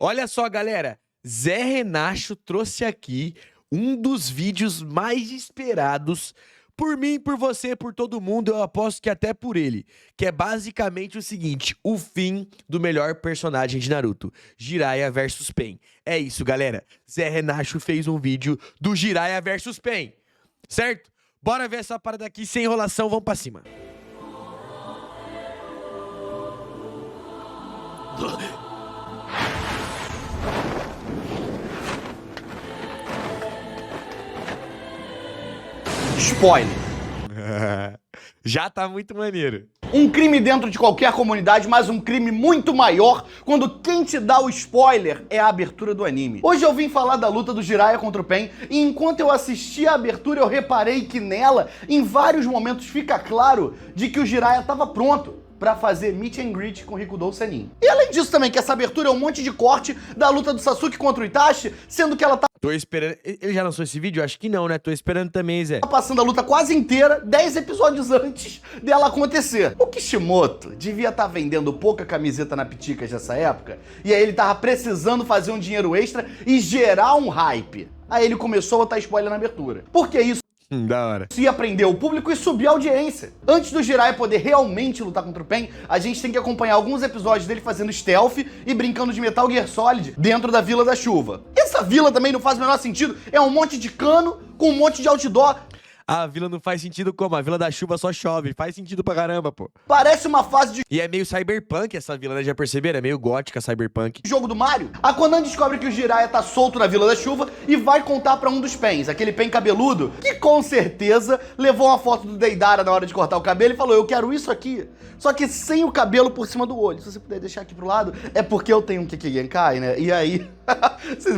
Olha só, galera, Zé Renacho trouxe aqui um dos vídeos mais esperados por mim, por você, por todo mundo, eu aposto que até por ele, que é basicamente o seguinte, o fim do melhor personagem de Naruto, Jiraiya versus Pain. É isso, galera, Zé Renacho fez um vídeo do Jiraiya versus Pain, certo? Bora ver essa parada aqui, sem enrolação, vamos pra cima. Spoiler. Já tá muito maneiro. Um crime dentro de qualquer comunidade, mas um crime muito maior quando quem te dá o spoiler é a abertura do anime. Hoje eu vim falar da luta do Jiraiya contra o Pain, e enquanto eu assisti a abertura eu reparei que nela, em vários momentos fica claro de que o Jiraiya tava pronto pra fazer meet and greet com Rikudou Sennin. E além disso também, que essa abertura é um monte de corte da luta do Sasuke contra o Itachi, sendo que ela tá Tô esperando... Ele já lançou esse vídeo? Acho que não, né? Tô esperando também, Zé. passando a luta quase inteira, 10 episódios antes dela acontecer. O Kishimoto devia estar vendendo pouca camiseta na Piticas nessa época, e aí ele tava precisando fazer um dinheiro extra e gerar um hype. Aí ele começou a botar spoiler na abertura. Por que isso? Da hora. Isso ia prender o público e subir a audiência. Antes do Jiraiya poder realmente lutar contra o Pain, a gente tem que acompanhar alguns episódios dele fazendo stealth e brincando de Metal Gear Solid dentro da Vila da Chuva. Essa vila também não faz o menor sentido, é um monte de cano com um monte de outdoor. A vila não faz sentido como? A Vila da Chuva só chove. Faz sentido pra caramba, pô. Parece uma fase de E é meio cyberpunk essa vila, né? Já perceberam? É meio gótica, cyberpunk. jogo do Mario. A Konan descobre que o Jiraiya tá solto na Vila da Chuva e vai contar pra um dos Pains, aquele Pain cabeludo, que com certeza levou uma foto do Deidara na hora de cortar o cabelo e falou, eu quero isso aqui, só que sem o cabelo por cima do olho. Se você puder deixar aqui pro lado, é porque eu tenho um Kiki Genkai, né? E aí,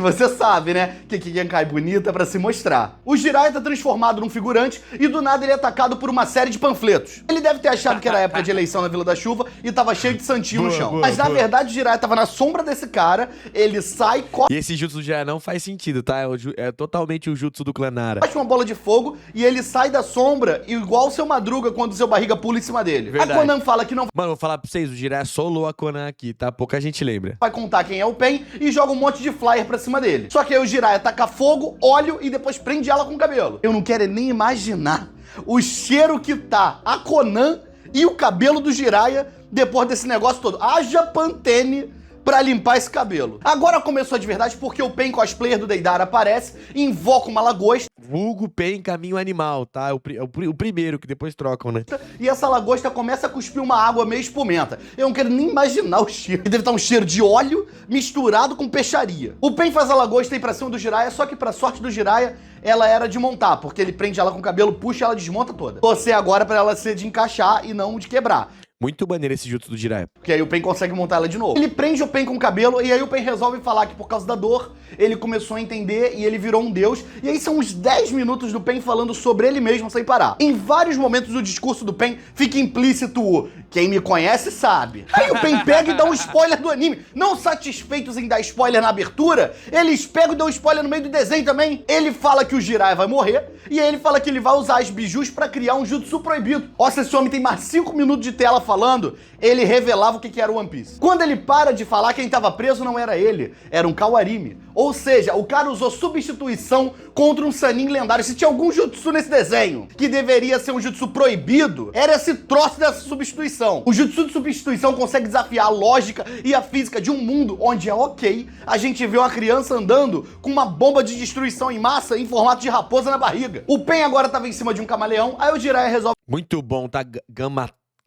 você sabe, né? Kiki Genkai bonita pra se mostrar. O Jiraiya tá transformado num figurante e do nada ele é atacado por uma série de panfletos. Ele deve ter achado que era época de eleição na Vila da Chuva e tava cheio de santinho no chão. Mas na verdade o Jiraiya tava na sombra desse cara, ele sai, corta E esse jutsu já não faz sentido, tá? É totalmente o jutsu do clã Nara. uma bola de fogo e ele sai da sombra igual o seu Madruga quando o seu barriga pula em cima dele. Verdade. A Konan fala que não Mano, vou falar pra vocês, o Jiraiya solou a Konan aqui, tá? Pouca gente lembra. vai contar quem é o Pain e joga um monte de flyer pra cima dele. Só que aí o Jiraiya taca fogo, óleo e depois prende ela com o cabelo. Eu não quero nem imaginar o cheiro que tá a Konan e o cabelo do Jiraiya depois desse negócio todo. Haja Pantene pra limpar esse cabelo. Agora começou de verdade porque o Pain cosplayer do Deidara aparece e invoca uma lagosta. Vulgo Pain Caminho Animal, tá? O primeiro, que depois trocam, né? E essa lagosta começa a cuspir uma água meio espumenta. Eu não quero nem imaginar o cheiro. Deve estar um cheiro de óleo misturado com peixaria. O Pain faz a lagosta ir pra cima do Jiraiya, só que pra sorte do Jiraiya, ela era de montar, porque ele prende ela com o cabelo, puxa e ela desmonta toda. Você agora pra ela ser de encaixar e não de quebrar. Muito maneiro esse jutsu do Jiraiya. Porque aí o Pain consegue montar ela de novo. Ele prende o Pain com o cabelo e aí o Pain resolve falar que por causa da dor, ele começou a entender e ele virou um deus. E aí são uns 10 minutos do Pain falando sobre ele mesmo sem parar. Em vários momentos do discurso do Pain fica implícito o quem me conhece sabe. Aí o Pain pega e dá um spoiler do anime. Não satisfeitos em dar spoiler na abertura, eles pegam e dão spoiler no meio do desenho também. Ele fala que o Jiraiya vai morrer e aí ele fala que ele vai usar as bijus pra criar um jutsu proibido. Nossa, esse homem tem mais 5 minutos de tela falando, ele revelava o que era o One Piece. Quando ele para de falar, quem tava preso não era ele, era um Kawarimi. Ou seja, o cara usou substituição contra um Sannin lendário. Se tinha algum jutsu nesse desenho que deveria ser um jutsu proibido, era esse troço dessa substituição. O jutsu de substituição consegue desafiar a lógica e a física de um mundo onde é ok a gente vê uma criança andando com uma bomba de destruição em massa em formato de raposa na barriga. O Pain agora tava em cima de um camaleão, aí o Jiraiya resolve Muito bom, tá?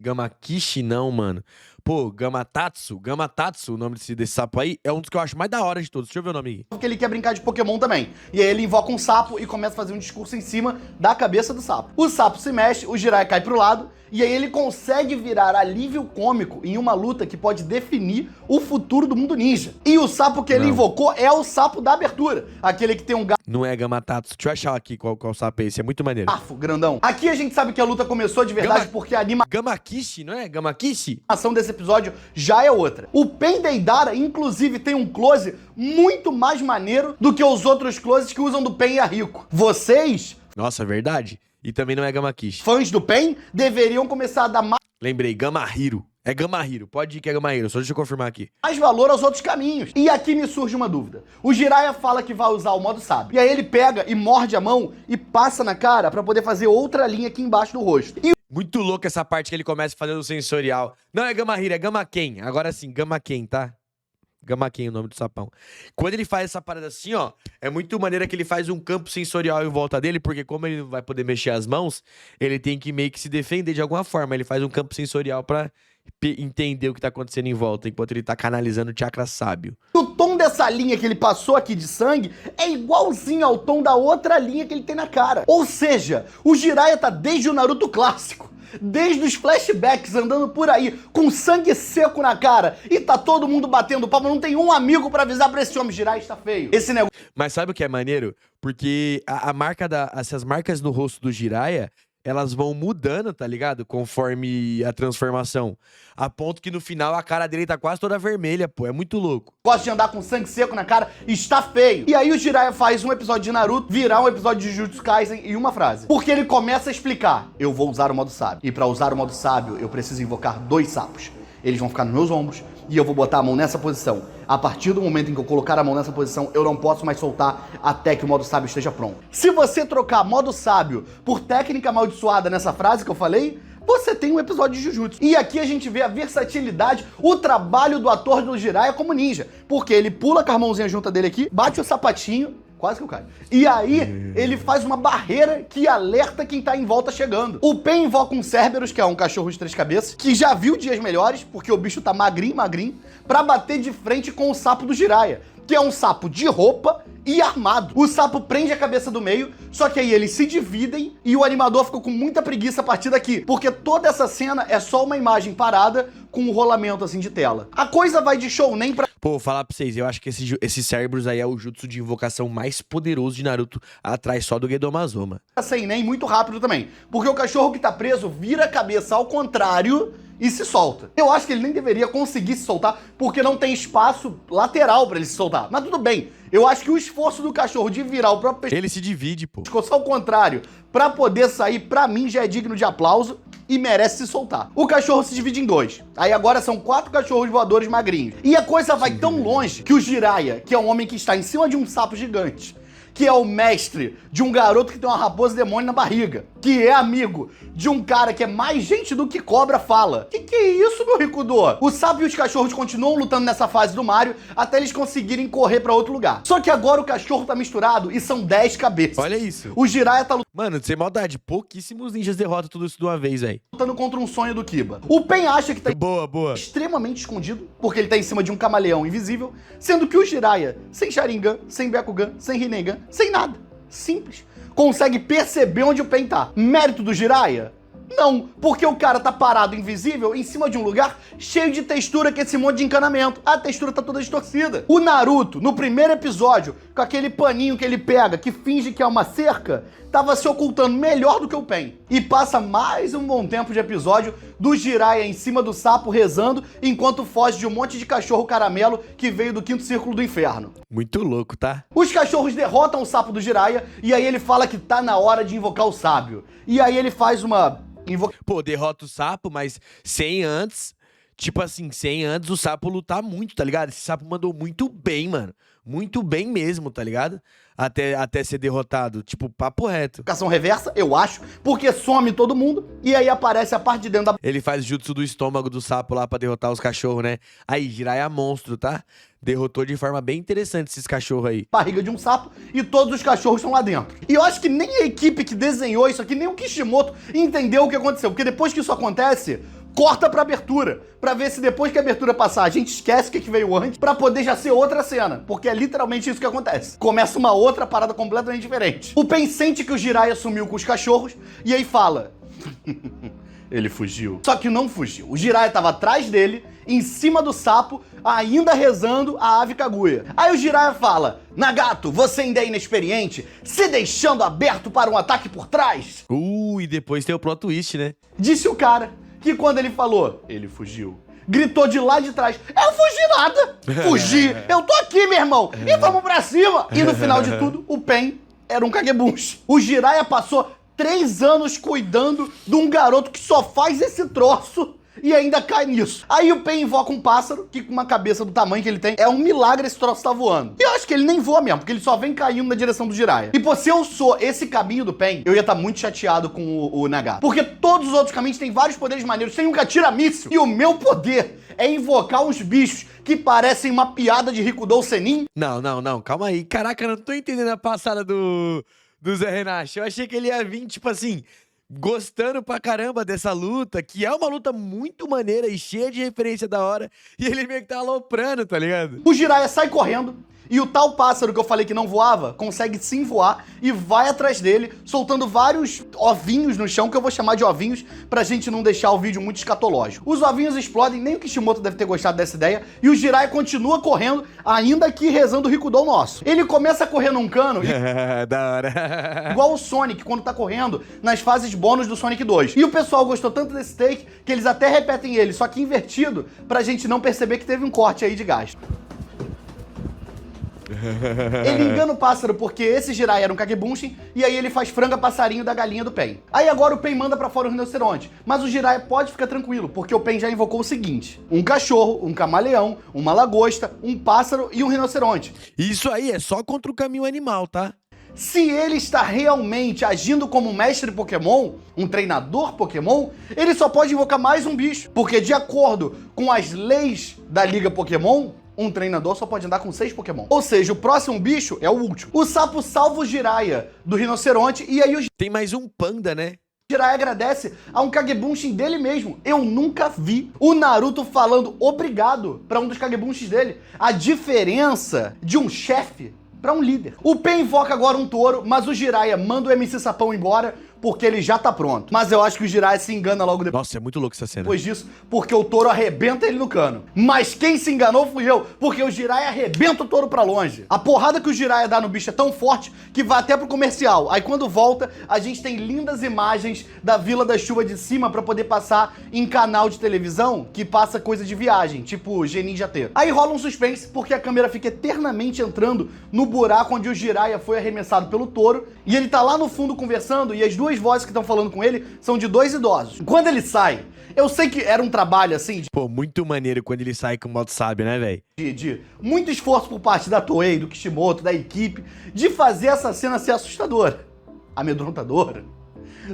Gamakishi não, mano. Pô, Gamatatsu, o nome desse sapo aí, é um dos que eu acho mais da hora de todos. Deixa eu ver o nome aí. que ele quer brincar de Pokémon também. E aí ele invoca um sapo e começa a fazer um discurso em cima da cabeça do sapo. O sapo se mexe, o Jiraiya cai pro lado, e aí ele consegue virar alívio cômico em uma luta que pode definir o futuro do mundo ninja. E o sapo que ele Não. invocou é o sapo da abertura. Aquele que tem um Não é Gamatatsu. Deixa eu achar aqui qual sapo é esse. É muito maneiro. garfo grandão. Aqui a gente sabe que a luta começou de verdade porque a Gamakishi, não é? Gamakishi? animação desse episódio já é outra. O Pain Deidara, inclusive, tem um close muito mais maneiro do que os outros closes que usam do Pain e a Rico. Vocês, Nossa, verdade. E também não é Gamakishi. fãs do Pain, deveriam começar a dar mais Lembrei, Gamahiro. É Gamahiro, pode ir que é Gamahiro, só deixa eu confirmar aqui. mais valor aos outros caminhos. E aqui me surge uma dúvida. O Jiraiya fala que vai usar o modo sábio. E aí ele pega e morde a mão e passa na cara pra poder fazer outra linha aqui embaixo do rosto. E Muito louco essa parte que ele começa fazendo o sensorial. Não é Gamahiro, é Gamaken. Agora sim, Gamaken, tá? Gamaken é o nome do sapão. Quando ele faz essa parada assim, ó, é muito maneira que ele faz um campo sensorial em volta dele, porque como ele não vai poder mexer as mãos, ele tem que meio que se defender de alguma forma. Ele faz um campo sensorial pra entender o que tá acontecendo em volta, enquanto ele tá canalizando o chakra sábio. o tom dessa linha que ele passou aqui de sangue é igualzinho ao tom da outra linha que ele tem na cara. Ou seja, o Jiraiya tá desde o Naruto clássico, desde os flashbacks, andando por aí com sangue seco na cara e tá todo mundo batendo palma, não tem um amigo pra avisar pra esse homem: Jiraiya está feio. Esse negócio Mas sabe o que é maneiro? Porque essas marcas no rosto do Jiraiya, elas vão mudando, tá ligado? Conforme a transformação. A ponto que no final a cara dele tá quase toda vermelha, pô. É muito louco. de andar com sangue seco na cara está feio. E aí o Jiraiya faz um episódio de Naruto virar um episódio de Jujutsu Kaisen em uma frase. Porque ele começa a explicar: eu vou usar o modo sábio. E pra usar o modo sábio, eu preciso invocar 2 sapos. Eles vão ficar nos meus ombros e eu vou botar a mão nessa posição. A partir do momento em que eu colocar a mão nessa posição, eu não posso mais soltar até que o modo sábio esteja pronto. Se você trocar modo sábio por técnica amaldiçoada nessa frase que eu falei, você tem um episódio de Jujutsu. E aqui a gente vê a versatilidade, o trabalho do ator do Jiraiya como ninja. Porque ele pula com a mãozinha junta dele aqui, bate o sapatinho, quase que eu caio. E aí, ele faz uma barreira que alerta quem tá em volta chegando. O Pen invoca um Cerberus, que é um cachorro de 3 cabeças, que já viu dias melhores, porque o bicho tá magrinho, pra bater de frente com o sapo do Jiraiya, que é um sapo de roupa e armado. O sapo prende a cabeça do meio, só que aí eles se dividem e o animador ficou com muita preguiça a partir daqui, porque toda essa cena é só uma imagem parada com um rolamento assim de tela. A coisa vai de shounen pra... Pô, vou falar pra vocês, eu acho que esse Cerberus aí é o jutsu de invocação mais poderoso de Naruto, atrás só do Gedomazoma. seinen muito rápido também, porque o cachorro que tá preso vira a cabeça ao contrário e se solta. Eu acho que ele nem deveria conseguir se soltar, porque não tem espaço lateral pra ele se soltar. Mas tudo bem, eu acho que o esforço do cachorro de virar o próprio Ele se divide, pô. pescoço ao contrário pra poder sair, pra mim já é digno de aplauso e merece se soltar. O cachorro se divide em 2. Aí agora são 4 cachorros voadores magrinhos. E a coisa vai tão longe que o Jiraiya, que é um homem que está em cima de um sapo gigante, que é o mestre de um garoto que tem uma raposa demônio na barriga, que é amigo de um cara que é mais gente do que cobra, fala: que é isso, meu Rikudo? O sapo e os cachorros continuam lutando nessa fase do Mario até eles conseguirem correr pra outro lugar. Só que agora o cachorro tá misturado e são 10 cabeças. Olha isso. O Jiraiya tá Mano, sem maldade, pouquíssimos ninjas derrotam tudo isso de uma vez, velho. lutando contra um sonho do Kiba. O Pen acha que tá Boa, boa. extremamente escondido, porque ele tá em cima de um camaleão invisível, sendo que o Jiraiya, sem Sharingan, sem Byakugan, sem Rinnegan, sem nada, simples, consegue perceber onde o Pen tá. Mérito do Jiraiya? Não, porque o cara tá parado invisível em cima de um lugar cheio de textura, que é esse monte de encanamento. A textura tá toda distorcida. O Naruto, no primeiro episódio, com aquele paninho que ele pega, que finge que é uma cerca, tava se ocultando melhor do que o Pen. E passa mais um bom tempo de episódio do Jiraiya em cima do sapo rezando, enquanto foge de um monte de cachorro caramelo que veio do 5º círculo do inferno. Muito louco, tá? Os cachorros derrotam o sapo do Jiraiya e aí ele fala que tá na hora de invocar o sábio. E aí ele faz uma Pô, derrota o sapo, mas sem antes... Tipo assim, sem antes o sapo lutar muito, tá ligado? Esse sapo mandou muito bem, mano. Muito bem mesmo, tá ligado? Até ser derrotado. Tipo, papo reto. invocação reversa, eu acho, porque some todo mundo e aí aparece a parte de dentro da Ele faz jutsu do estômago do sapo lá pra derrotar os cachorros, né? Aí, Jiraiya monstro, tá? Derrotou de forma bem interessante esses cachorros aí. barriga de um sapo e todos os cachorros estão lá dentro. E eu acho que nem a equipe que desenhou isso aqui, nem o Kishimoto entendeu o que aconteceu, porque depois que isso acontece, corta pra abertura, pra ver se depois que a abertura passar, a gente esquece o que veio antes, pra poder já ser outra cena, porque é literalmente isso que acontece. Começa uma outra parada completamente diferente. O Pen sente que o Jiraiya sumiu com os cachorros, e aí fala: ele fugiu. Só que não fugiu. O Jiraiya tava atrás dele, em cima do sapo, ainda rezando a ave Kaguya. Aí o Jiraiya fala: Nagato, você ainda é inexperiente, se deixando aberto para um ataque por trás? E depois tem o plot twist, né? Disse o cara que quando ele falou, ele fugiu, gritou de lá de trás: eu fugi nada, fugi, eu tô aqui, meu irmão, e vamos pra cima. E no final de tudo, o Pen era um Kagebunshin. O Jiraiya passou 3 anos cuidando de um garoto que só faz esse troço e ainda cai nisso. Aí o Pain invoca um pássaro, que com uma cabeça do tamanho que ele tem, é um milagre esse troço tá voando. E eu acho que ele nem voa mesmo, porque ele só vem caindo na direção do Jiraiya. E pô, se eu sou esse caminho do Pain, eu ia estar muito chateado com o Nagato. Porque todos os outros caminhos têm vários poderes maneiros, tem um que atira míssil, e o meu poder é invocar uns bichos que parecem uma piada de Rikudo Senin. Não, calma aí. Caraca, eu não tô entendendo a passada do Zé Renato. Eu achei que ele ia vir, tipo assim, gostando pra caramba dessa luta, que é uma luta muito maneira e cheia de referência da hora, e ele meio que tá aloprando, tá ligado? O Jiraiya sai correndo, e o tal pássaro que eu falei que não voava, consegue sim voar e vai atrás dele, soltando vários ovinhos no chão, que eu vou chamar de ovinhos, pra gente não deixar o vídeo muito escatológico. Os ovinhos explodem, nem o Kishimoto deve ter gostado dessa ideia, e o Jiraiya continua correndo, ainda que rezando o Rikudo nosso. Ele começa a correr num cano, Da hora. igual o Sonic, quando tá correndo nas fases bônus do Sonic 2. E o pessoal gostou tanto desse take, que eles até repetem ele, só que invertido, pra gente não perceber que teve um corte aí de gasto. Ele engana o pássaro porque esse Jiraiya era um Kagebunshin, e aí ele faz franga passarinho da galinha do Pain. Aí agora o Pain manda pra fora o rinoceronte, mas o Jiraiya pode ficar tranquilo, porque o Pain já invocou o seguinte: um cachorro, um camaleão, uma lagosta, um pássaro e um rinoceronte. Isso aí é só contra o caminho animal, tá? Se ele está realmente agindo como um mestre Pokémon, um treinador Pokémon, ele só pode invocar mais um bicho, porque de acordo com as leis da Liga Pokémon, um treinador só pode andar com 6 Pokémon. Ou seja, o próximo bicho é o último. O sapo salva o Jiraiya do rinoceronte, e aí o Tem mais um panda, né? Jiraiya agradece a um Kagebunshin dele mesmo. Eu nunca vi o Naruto falando obrigado pra um dos Kagebunshins dele. A diferença de um chefe pra um líder. O Pain invoca agora um touro, mas o Jiraiya manda o MC Sapão embora, porque ele já tá pronto. Mas eu acho que o Jiraiya se engana logo Nossa, é muito louco essa cena. depois disso, porque o touro arrebenta ele no cano. Mas quem se enganou fui eu, porque o Jiraiya arrebenta o touro pra longe. A porrada que o Jiraiya dá no bicho é tão forte que vai até pro comercial. Aí quando volta, a gente tem lindas imagens da Vila da Chuva de cima pra poder passar em canal de televisão que passa coisa de viagem, tipo Geninja T. Aí rola um suspense, porque a câmera fica eternamente entrando no buraco onde o Jiraiya foi arremessado pelo touro, e ele tá lá no fundo conversando, e as duas vozes que estão falando com ele são de 2 idosos. Quando ele sai, eu sei que era um trabalho assim Pô, muito maneiro quando ele sai com o modo sábio, né, velho? de muito esforço por parte da Toei, do Kishimoto, da equipe, de fazer essa cena ser assustadora, amedrontadora.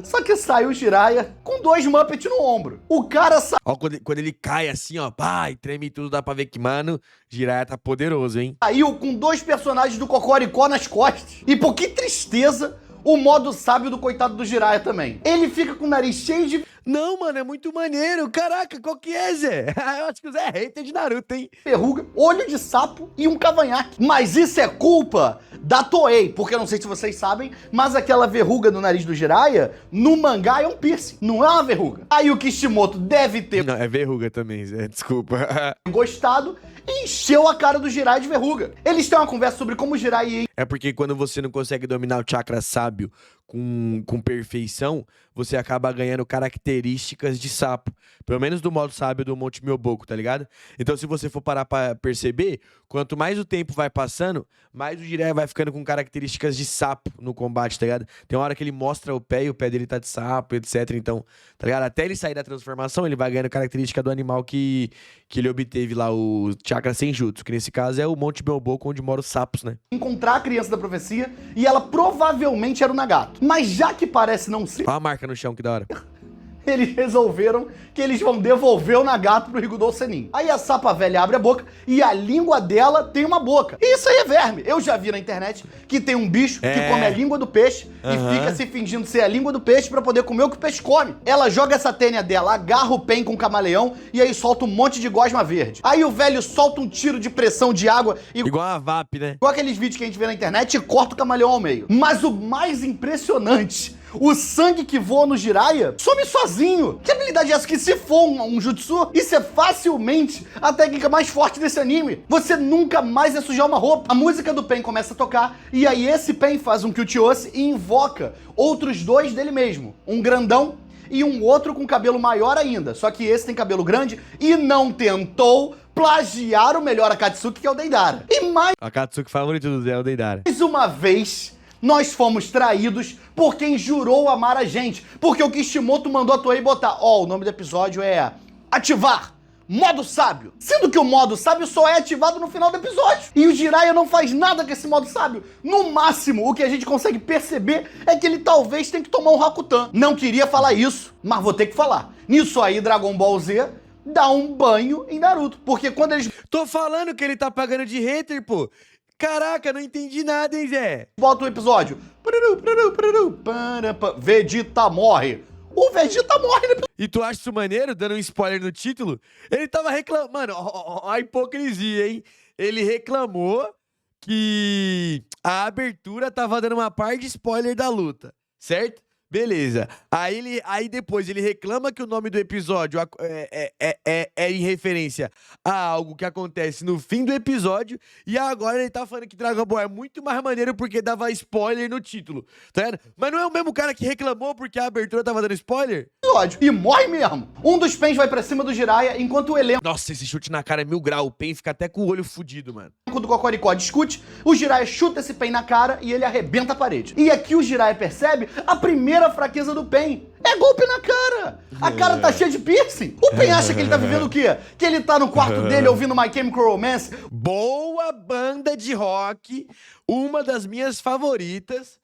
Só que saiu o Jiraiya com 2 Muppets no ombro. O cara Ó, quando ele cai assim, ó, pá, e treme tudo, dá pra ver que, mano, Jiraiya tá poderoso, hein? saiu com 2 personagens do Cocoricó nas costas. E pô, que tristeza o modo sábio do coitado do Jiraiya também. Ele fica com o nariz cheio de Não, mano, é muito maneiro. Caraca, qual que é, Zé? Eu acho que o Zé é hater de Naruto, hein? verruga, olho de sapo e um cavanhaque. Mas isso é culpa da Toei, porque eu não sei se vocês sabem, mas aquela verruga no nariz do Jiraiya, no mangá é um piercing, não é uma verruga. Aí o Kishimoto deve ter Não, é verruga também, Zé, desculpa. gostado e encheu a cara do Jiraiya de verruga. Eles têm uma conversa sobre como o Jiraiya ia É porque quando você não consegue dominar o chakra sábio com perfeição, você acaba ganhando características de sapo. Pelo menos do modo sábio do Monte Myoboku, tá ligado? Então, se você for parar pra perceber, quanto mais o tempo vai passando, mais o Jiraiya vai ficando com características de sapo no combate, tá ligado? Tem uma hora que ele mostra o pé e o pé dele tá de sapo, etc. Então, tá ligado? Até ele sair da transformação, ele vai ganhando característica do animal que ele obteve lá, o chakra senjutsu, que nesse caso é o Monte Myoboku, onde moram os sapos, né? encontrar a criança da profecia e ela provavelmente era o Nagato. Mas já que parece não ser, Olha a marca no chão, que da hora. eles resolveram que eles vão devolver o Nagato pro Rikudo Senin. Aí a sapa velha abre a boca e a língua dela tem uma boca. E isso aí é verme. Eu já vi na internet que tem um bicho que come a língua do peixe e fica se fingindo ser a língua do peixe pra poder comer o que o peixe come. Ela joga essa tênia dela, agarra o Pain com o camaleão e aí solta um monte de gosma verde. Aí o velho solta um tiro de pressão de água e Igual a VAP, né? igual aqueles vídeos que a gente vê na internet e corta o camaleão ao meio. Mas o mais impressionante, o sangue que voa no Jiraiya some sozinho. Que habilidade é essa? Que se for um jutsu, isso é facilmente a técnica mais forte desse anime. Você nunca mais vai sujar uma roupa. A música do Pain começa a tocar e aí esse Pain faz um Kyuchiose e invoca outros 2 dele mesmo. Um grandão e um outro com cabelo maior ainda. Só que esse tem cabelo grande e não tentou plagiar o melhor Akatsuki, que é o Deidara. E mais A Katsuki favorito do Zé é o Deidara. uma vez, nós fomos traídos por quem jurou amar a gente. Porque o Kishimoto mandou a Toei botar, ó, o nome do episódio é ativar modo sábio, sendo que o modo sábio só é ativado no final do episódio. E o Jiraiya não faz nada com esse modo sábio. No máximo, o que a gente consegue perceber é que ele talvez tenha que tomar um Rakutan. Não queria falar isso, mas vou ter que falar. Nisso aí, Dragon Ball Z dá um banho em Naruto, porque quando eles Tô falando que ele tá pagando de hater, pô. Caraca, não entendi nada, hein, Zé? botam o episódio, Vegeta morre. O Vegeta morre no episódio. E tu acha isso maneiro, dando um spoiler no título? Ele tava reclamando. Mano, ó a hipocrisia, hein? Ele reclamou que a abertura tava dando uma par de spoiler da luta, certo? Beleza. Aí depois ele reclama que o nome do episódio é em referência a algo que acontece no fim do episódio. E agora ele tá falando que Dragon Ball é muito mais maneiro porque dava spoiler no título, tá vendo? Mas não é o mesmo cara que reclamou porque a abertura tava dando spoiler? E morre mesmo. Um dos Pens vai pra cima do Jiraiya, enquanto o elenco Nossa, esse chute na cara é 1000 graus. O Pen fica até com o olho fudido, mano. do Cocoricó discute, o Jiraiya chuta esse Pen na cara e ele arrebenta a parede. E aqui o Jiraiya percebe a primeira fraqueza do Pen. É golpe na cara. A cara tá cheia de piercing. O Pen acha que ele tá vivendo o quê? Que ele tá no quarto dele ouvindo My Chemical Romance. Boa banda de rock, uma das minhas favoritas.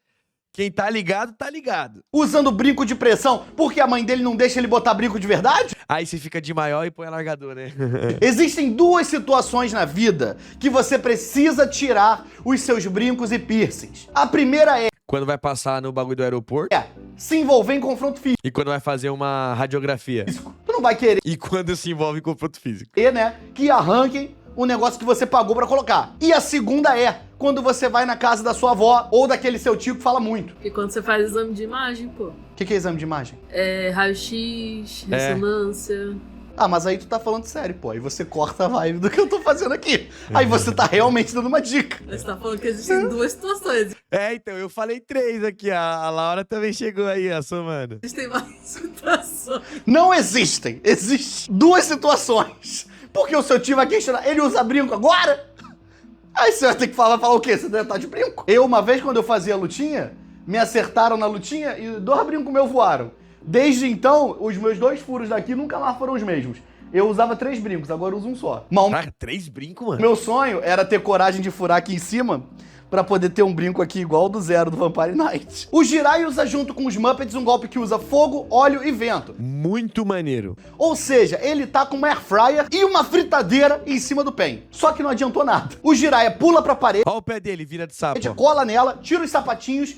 Quem tá ligado, tá ligado. Usando brinco de pressão porque a mãe dele não deixa ele botar brinco de verdade? Aí você fica de maior e põe alargador, né? Existem duas situações na vida que você precisa tirar os seus brincos e piercings. A primeira Quando vai passar no bagulho do aeroporto se envolver em confronto e quando vai fazer uma radiografia. físico. Tu não vai querer, E quando se envolve em confronto físico. né, que arranquem o negócio que você pagou pra colocar. E a segunda quando você vai na casa da sua avó ou daquele seu tio que fala muito. E quando você faz exame de imagem, pô. O que é exame de imagem? É raio-x, ressonância. Ah, mas aí tu tá falando sério, pô. Aí você corta a vibe do que eu tô fazendo aqui. Aí você tá realmente dando uma dica. Você tá falando que existem duas situações. Então, eu falei 3 aqui. A Laura também chegou aí, ó, somando. Existem mais situações. Não existem. Existem duas situações. Porque o seu tio vai questionar, ele usa brinco agora? Aí você vai ter que falar o quê? Você deve estar de brinco. Eu, uma vez, quando eu fazia a lutinha, me acertaram na lutinha e 2 brincos meus voaram. Desde então, os meus 2 furos daqui nunca mais foram os mesmos. Eu usava 3 brincos, agora eu uso um só. Caraca, 3 brincos, mano? Meu sonho era ter coragem de furar aqui em cima pra poder ter um brinco aqui igual ao do Zero do Vampire Knight. O Jiraiya usa junto com os Muppets um golpe que usa fogo, óleo e vento. Muito maneiro. Ou seja, ele tá com uma air fryer e uma fritadeira em cima do Pen. Só que não adiantou nada. O Jiraiya pula pra parede, Olha o pé dele, vira de sapo. ó. cola nela, tira os sapatinhos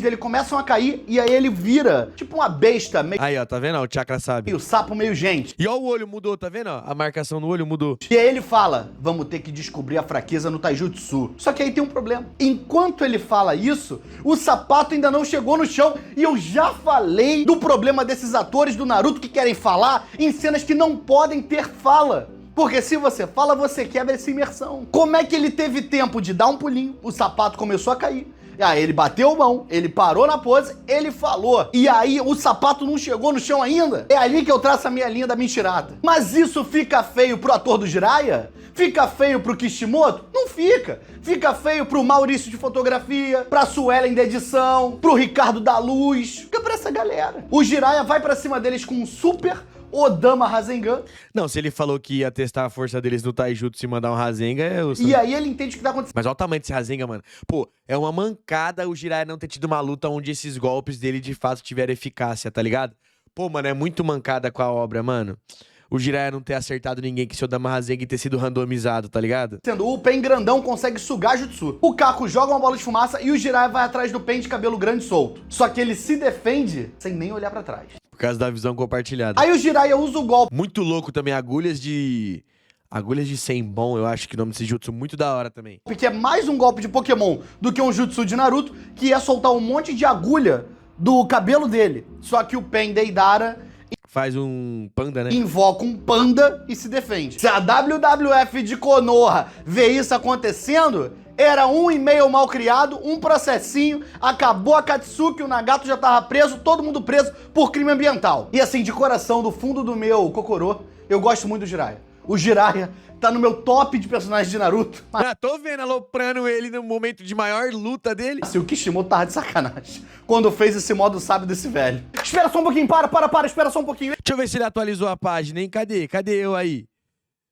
dele começam a cair e aí ele vira tipo uma besta, meio Aí, ó, tá vendo? Ó, o chakra sabe. sapo, meio gente. E ó, o olho mudou, tá vendo? Ó? A marcação no olho mudou. E aí ele fala, vamos ter que descobrir a fraqueza no Taijutsu. Só que aí tem um problema. Enquanto ele fala isso, o sapato ainda não chegou no chão. E eu já falei do problema desses atores do Naruto que querem falar em cenas que não podem ter fala. Porque se você fala, você quebra essa imersão. Como é que ele teve tempo de dar um pulinho, o sapato começou a cair. Aí ele bateu a mão, ele parou na pose, ele falou. E aí o sapato não chegou no chão ainda. É ali que eu traço a minha linha da mentirada. Mas isso fica feio pro ator do Jiraiya? Fica feio pro Kishimoto? Não fica. Fica feio pro Maurício de fotografia, pra Suelen da edição, pro Ricardo da luz. Fica pra essa galera. O Jiraiya vai pra cima deles com um super Odama Rasengan. Não, se ele falou que ia testar a força deles no Taijutsu e mandar um Rasengan, E aí ele entende o que tá acontecendo. Mas olha o tamanho desse Rasengan, mano. Pô, é uma mancada o Jiraiya não ter tido uma luta onde esses golpes dele de fato tiveram eficácia, tá ligado? Pô, mano, é muito mancada com a obra, mano. O Jiraiya não ter acertado ninguém que seu Odama Rasengan ter sido randomizado, tá ligado? O Pen grandão consegue sugar Jutsu. O Kaku joga uma bola de fumaça e o Jiraiya vai atrás do Pen de cabelo grande e solto. Só que ele se defende sem nem olhar pra trás. Por causa da visão compartilhada. Aí o Jiraiya usa o golpe Muito louco também, agulhas de Senbon, eu acho que o nome desse jutsu muito da hora também. que é mais um golpe de Pokémon do que um Jutsu de Naruto, que é soltar um monte de agulha do cabelo dele. Só que o Pen Deidara Faz um panda, né? invoca um panda e se defende. Se a WWF de Konoha vê isso acontecendo, era um e-mail mal criado, um processinho, acabou a Katsuki, o Nagato já tava preso, todo mundo preso por crime ambiental. E assim, de coração, do fundo do meu cocorô, eu gosto muito do Jiraiya. O Jiraiya tá no meu top de personagens de Naruto. Ah, tô vendo aloprando ele no momento de maior luta dele. Mas o Kishimoto tava de sacanagem quando fez esse modo sábio desse velho. Espera só um pouquinho, espera só um pouquinho. Deixa eu ver se ele atualizou a página, hein? Cadê eu aí?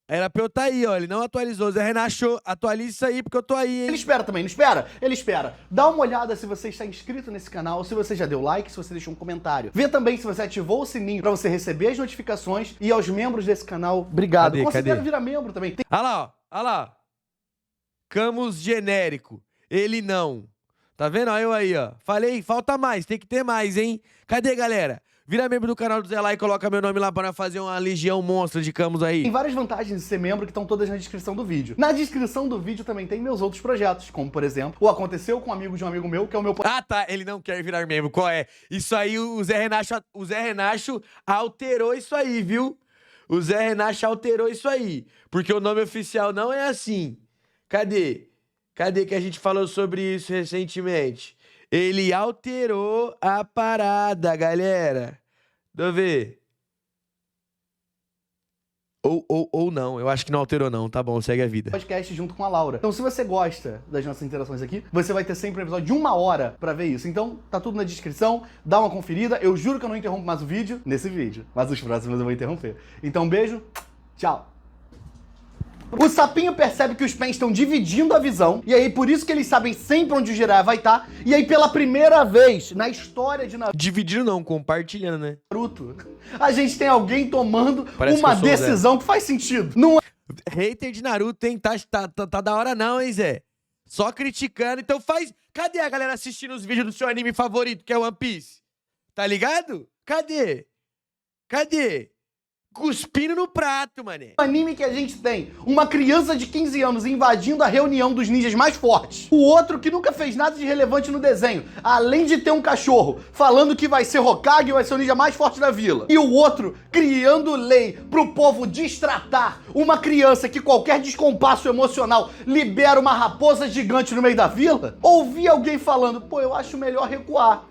Era pra eu tá aí, ó. Ele não atualizou. Zé Renato, atualiza isso aí porque eu tô aí, hein? Ele espera também, não espera? Ele espera. Dá uma olhada se você está inscrito nesse canal, se você já deu like, se você deixou um comentário. Vê também se você ativou o sininho pra você receber as notificações. E aos membros desse canal, obrigado. Considera virar membro também. Olha lá, ó. Olha lá. Camus genérico. Ele não. Tá vendo? Olha eu aí, ó. Falei, falta mais. Tem que ter mais, hein? Cadê, galera? Vira membro do canal do Zé lá e coloca meu nome lá pra fazer uma legião monstra de Camus aí. Tem várias vantagens de ser membro que estão todas na descrição do vídeo. Na descrição do vídeo também tem meus outros projetos, como por exemplo, o Aconteceu com um amigo de um amigo meu, que é o meu... Ah, tá. Ele não quer virar membro. Qual é? Isso aí, o Zé Renato alterou isso aí, viu? O Zé Renato alterou isso aí. Porque o nome oficial não é assim. Cadê? Cadê que a gente falou sobre isso recentemente? Ele alterou a parada, galera. Deixa eu ver. Ou não, eu acho que não alterou não, tá bom, segue a vida. Podcast junto com a Laura. Então se você gosta das nossas interações aqui, você vai ter sempre um episódio de 1 hora pra ver isso. Então tá tudo na descrição, dá uma conferida. Eu juro que eu não interrompo mais o vídeo nesse vídeo, mas os próximos eu vou interromper. Então beijo, tchau. O sapinho percebe que os Pens estão dividindo a visão, e aí por isso que eles sabem sempre onde o Jiraiya vai estar, e aí pela primeira vez na história de Naruto... Dividindo não, compartilhando, né? A gente tem alguém tomando Parece uma decisão que faz sentido. Não é... Hater de Naruto, hein? Tá da hora não, hein, Zé? Só criticando, então faz... Cadê a galera assistindo os vídeos do seu anime favorito, que é One Piece? Tá ligado? Cadê? Cadê? Cuspindo no prato, mané. O anime que a gente tem uma criança de 15 anos invadindo a reunião dos ninjas mais fortes. O outro que nunca fez nada de relevante no desenho, além de ter um cachorro falando que vai ser Hokage e vai ser o ninja mais forte da vila. E o outro criando lei pro povo destratar uma criança que qualquer descompasso emocional libera uma raposa gigante no meio da vila. Ouvi alguém falando, pô, eu acho melhor recuar.